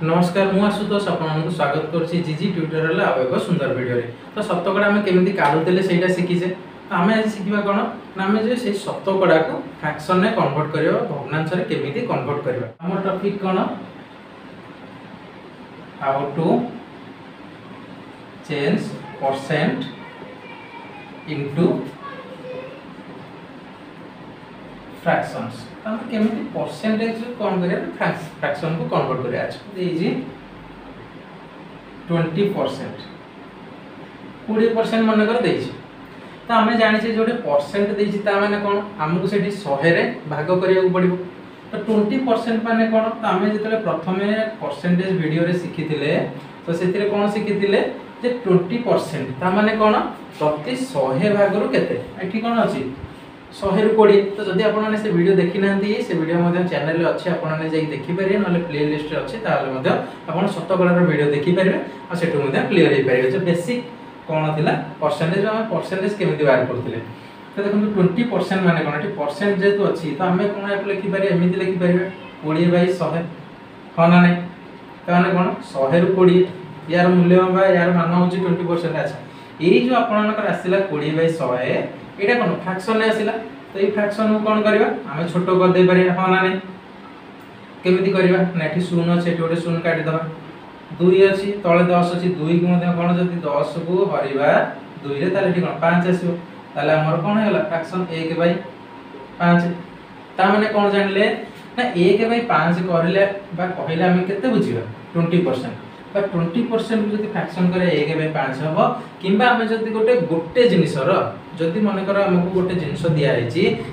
नमस्कार मु आशुतोष आपको स्वागत करछि जीजी ट्यूटोरियल आउ एक सुंदर वीडियो रे। तो शतकड़ा आम केमी काढ़ुले से शिखीचे। तो आम आज शिखा कौन ना आम जो से शतकड़ा को फ्रैक्शन में कन्वर्ट करवा भग्नांश रे केमी कन्वर्ट करवा। आम टॉपिक कौन how to change percent into fractions. हम केमिति परसेंटेज कौन करिया फ्रैक्शन को कन्वर्ट करिया। आज देजी 20% 20% मन कर देजी। तो आमे जानि छै जोटे परसेंट देजी ता माने कोन हमकु सेठी 100 रे भाग करिया को पड़िबो। तो 20% माने कोन तो आमे जेतले प्रथमे परसेंटेज वीडियो रे सिखिथिले तो सेतिरे कोन सिखिथिले जे 20% ता माने कोन प्रति 100 भाग रु केते एठी कोन अछि 100 रु 20। तो जदि आपने से वीडियो देखी ना से वीडियो चैनल अच्छे आपने जाई देखि पारे ना प्ले लिस्ट अच्छे ताले आप शतकड़ार वीडियो देखि पारे और सेठू क्लियर हो पारे जो बेसिक कौन थिला परसेंटेज आम परसेंटेज केमिति बाहर करथिले। तो देखो 20% माने कोन एठी परसेंट जेतु अछि तो आमे कोन आप लिखि पारे एमिति लिखि पारे 20/100 हां ना नै। तो माने कोन 100 रु 20 यार मूल्य बा यार मान होची 20%। अच्छा एई जो आपनकर आसिला 20/100 एटा कोन फ्रैक्शन ने आसिला। तो ये फ्रैक्शन को कौन करबा आमे छोटो कर दे पारे हां ना नै। केमिति करबा ना एठी 0 अछि एठी ओटे 0 काटि दबा 2 अछि तळे 10 अछि 2 को मध्ये कोन जति 10 को हरिबा 2 रे ताले एठी कोन 5 आसीबो ताले हमर कोन हैला फ्रैक्शन 1/5। ता माने कोन जानले ना 1/5 करले बा कहिले हम केते बुझिबा 20% बा 20% जति फ्रैक्शन करे 1/5 हबो किबा हम जति गोटे जिनिसर जदि मन कर हमको गोटे जिनस दिया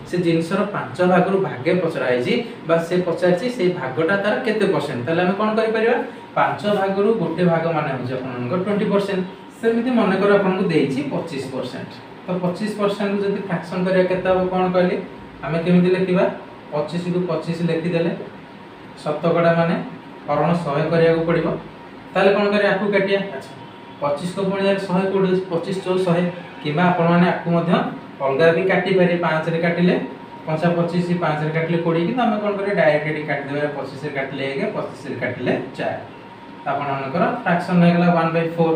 से जिनसर 5 भाग रु भागे पचराई बा से पचारछि से भागटा तार केते परसेंट ताले हम कोन करि परिबा 5 भाग रु गोटे भाग माने हो आपनकर 20%। सेमिति मन कर आपनको देछि 25%। तो 25% जदि फ्रैक्शन करिया केते हो कोन कहली हमें केमिति लिखिबा 25 रु 25 लिखि देले शतकड़ा माने हरण 100 करिया को पड़िबो ताले कोन करिया आकु काटिया। अच्छा 25 को पुणी 100 को 25 चौ 100 किबा आपण माने आकु मध्य अलगा भी काटि पारे 5 रे काटिले 5 25 5 रे काटिले 20 कि हम कोन करे डायरेक्ट एडी काटि देबे 25 रे काटिले 1 25 रे काटिले 4 आपण मानकर फ्रैक्शन हो गेला 1/4।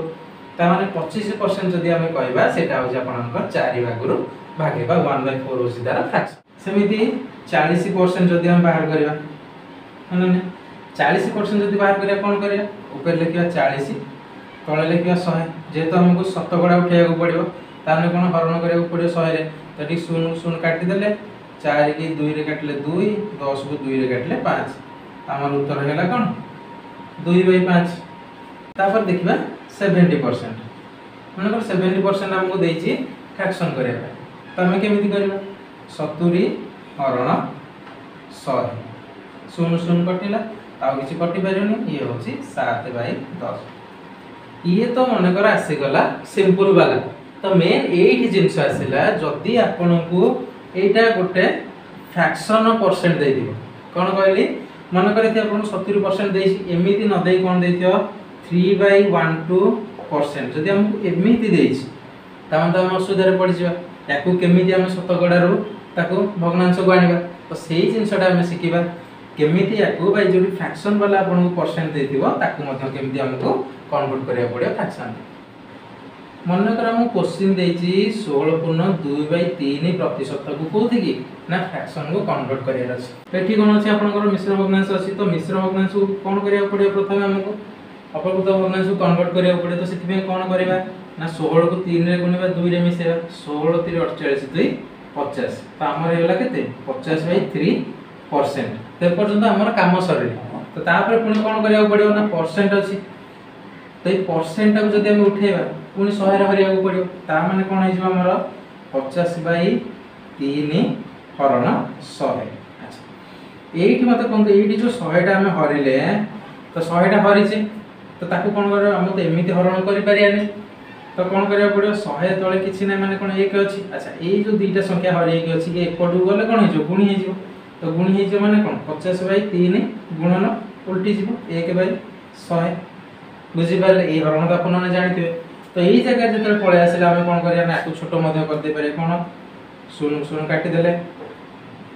ता माने 25% जदि हम कहबा सेटा हो जे आपनकर 4 भाग रु भागे बा 1/4 हो सिदार फ्रैक्शन। सेमिति 40% जदि हम बाहर करबा माने 40% जदि बाहर करिया कोन करिया ऊपर लिखिया 40 तळे लिखिया 100 जेतो हमको शतकड़ा उठाइया को पड़िबो ताने कोन हरण करिया को पड़ियो 100 रे तो ठीक 0 काटि देले 4 की 2 रे काटले 2 10 को 2 रे काटले 5 हमर उत्तर हेला कोन 2/5। तापर देखिबा 70% मानकर 70% हमको देछि फ्रैक्शन करिया तो हम केमिति करबा 70 हरण 100 0 कटिला आ किछि कटि परियोनी ये होछि 7/10। ये तो मन कर आसी गला सिंपल वाला। तो मेन एठी जिंस आसिला जदी आपन को एटा गोटे फ्रैक्शन परसेंट दे दिबो कोन कहली मन करे थि आपन 70% देछि एमिति न देई कोन देथियो 3/12% जदी हमको एमिति देछि ता हम तो असुविधा रे पड़ जिबा याकू केमिति हम शतकड़ा रो ताको भग्नांश को आनिबा। तो सेही जिंसटा हम सिकिबा केमिति याकू बाय जोडी फ्रैक्शन वाला आपन को परसेंट देथिबो ताकू मध्य केमिति हमको कन्वर्ट करिया पड़ियो फ्रैक्शन। मन कर हम क्वेश्चन देछि 16.2/3% को कोथि की ना फ्रैक्शन को कन्वर्ट करिया अछि। एठी कोन अछि आपनकर मिश्र भग्नांश अछि। तो मिश्र भग्नांश को कोन करिया पड़ियो प्रथमे हमको अपकृत भग्नांश को कन्वर्ट करिया पड़ियो। तो सेति कोन करबा ना 16 को 3 रे गुणिबा 2 रे मिसेबा 16 3 48 2 50। तो हमर हेला केते 50/3%। ते पर्यंत हमर काम सरे। तो तापर पुणी कोन करिया पड़ियो ना परसेंट अछि। तो ये परसेंट को जदि हम उठेबा पुणी 100 रे हरिया को पड़ियो ता माने कोन होइजो हमर 50/3 हरण 100। अच्छा एठी मते कोन एठी जो 100 टा हम हरिले तो 100 टा हरिचे तो ताकू कोन करे हम तो एमिति हरण करि परियानी। तो कोन करिया पड़ियो 100 तळे किछि नै माने कोन 1 अछि। अच्छा ए जो दुईटा संख्या हरि के अछि ए एकटू गले कोन होइजो गुणी होइजो। तो गुणी होइजो माने कोन 50/3 गुणन उल्टी जिवो 1/100 बुझी पाले ए हरण तो अपन ने जानिथिबे। तो एही जगह जतले पळे आसिला हम कोन करिया ना को छोटो मध्य कर दे पारे कोन 0 काटि देले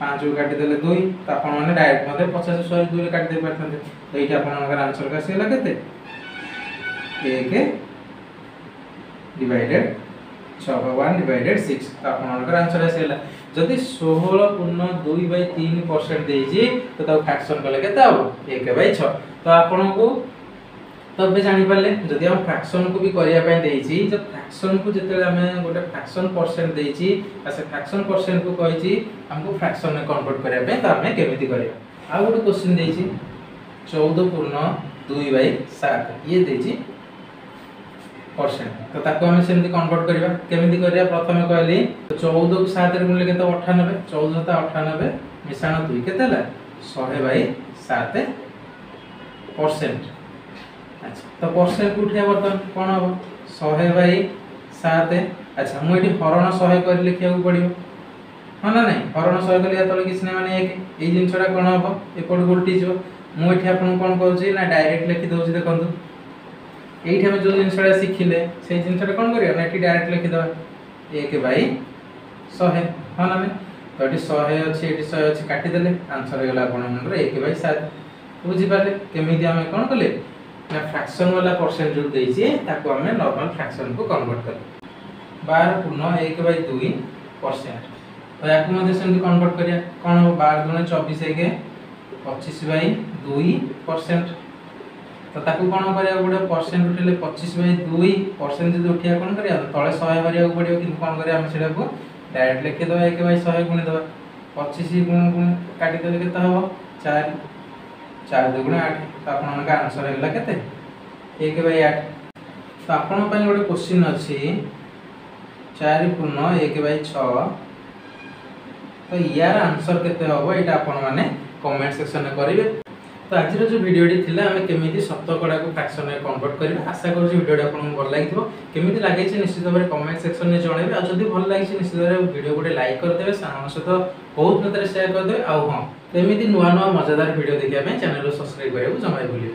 5 को काटी देले 2 तो आपण माने डायरेक्ट मते 50 100 2 रे काटी दे परथांते तो एठी आपण मानकर आंसर का सेला केते 1 डिवाइडेड 6/1 डिवाइडेड 6 तो आपण मानकर आंसर सेला जदि 16/2/3% देजी तो ता फ्रैक्शन कले केते हो 1/6 तो आपण को तबे जानि पाले जदि हम फ्रैक्शन को भी करिया पय देछि जब फ्रैक्शन को जते हमें गोटे फ्रैक्शन परसेंट देछि आ से फ्रैक्शन परसेंट को कहिछि हमको फ्रैक्शन में कन्वर्ट करिया पय त हमें केमिति करिया आ गोटे क्वेश्चन देछि 14/2/7 ये देछि परसेंट तो ताको हमें सेमति कन्वर्ट करिया केमिति करिया प्रथमे कहली 14 को 7 रे गुणले केते 98 14 ता 98 मिसाण 2 केते ला 100/7% अच्छा तो परसेंट उठिया बर्तन कोन हो 100/7 अच्छा मु एठी हरण 100 कर लिखिया को पड़ियो हां ना नहीं हरण 100 कलिया तले किछ नै माने एक ए जिंसडा कोन हो एपड उल्टी जो मु एठी आपन कोन कहउची ना डायरेक्ट लिखि दउची देखंतु एठी हम जो जिंसडा सिखिले से जिंसडा कोन करियो ना एठी डायरेक्ट लिखि दबा 1/100 हां ना तो एठी 100 अछि एठी 100 अछि काटि देले आंसर गेला आपन मन रे 1/7 बुझि पाले केमिति हम कोन कले ना फ्रैक्शन वाला परसेंट जो देछि ताको हमें नॉर्मल फ्रैक्शन को कन्वर्ट कर 12 पूर्ण 1/2% तो याकू मध्ये सेमि कन्वर्ट करिया कोन हो 12 गुणे 24 के 25/2% तो ताकू कोन करिया गोटे परसेंट उठले 25/2% जदि उठिया कोन करिया तळे 100 भरिया को पड़ियो कि कोन करिया हम सेडा को डायरेक्ट लिखि दबा 1/100 गुणे दबा 25 गुण काटि देले केता हो 4 4 2 8 तो आपन का आंसर हेला केते 1/8 तो आपन पय गोटे क्वेश्चन अछि 4 पूर्ण 1/6 तो यार आंसर केते होबो एटा आपन माने कमेंट सेक्शन में करिवे तो आज जो वीडियोटी थिला हमें केमिति शतकड़ा को फ्रैक्शन में कन्वर्ट करबे आशा करू वीडियोटी आपन भल लागिथो केमिति लागे छै निश्चित भाबरे कमेंट सेक्शन में जणेबे आ जदि भल लागि छै निश्चित भाबरे वीडियो गोटे लाइक कर देबे सामन सहित बहुत मात्रा शेयर कर देबे आ हां केमिति नुवा नुवा मजेदार वीडियो देखिया पे चैनल को सब्सक्राइब करियो जमाई बोलियो।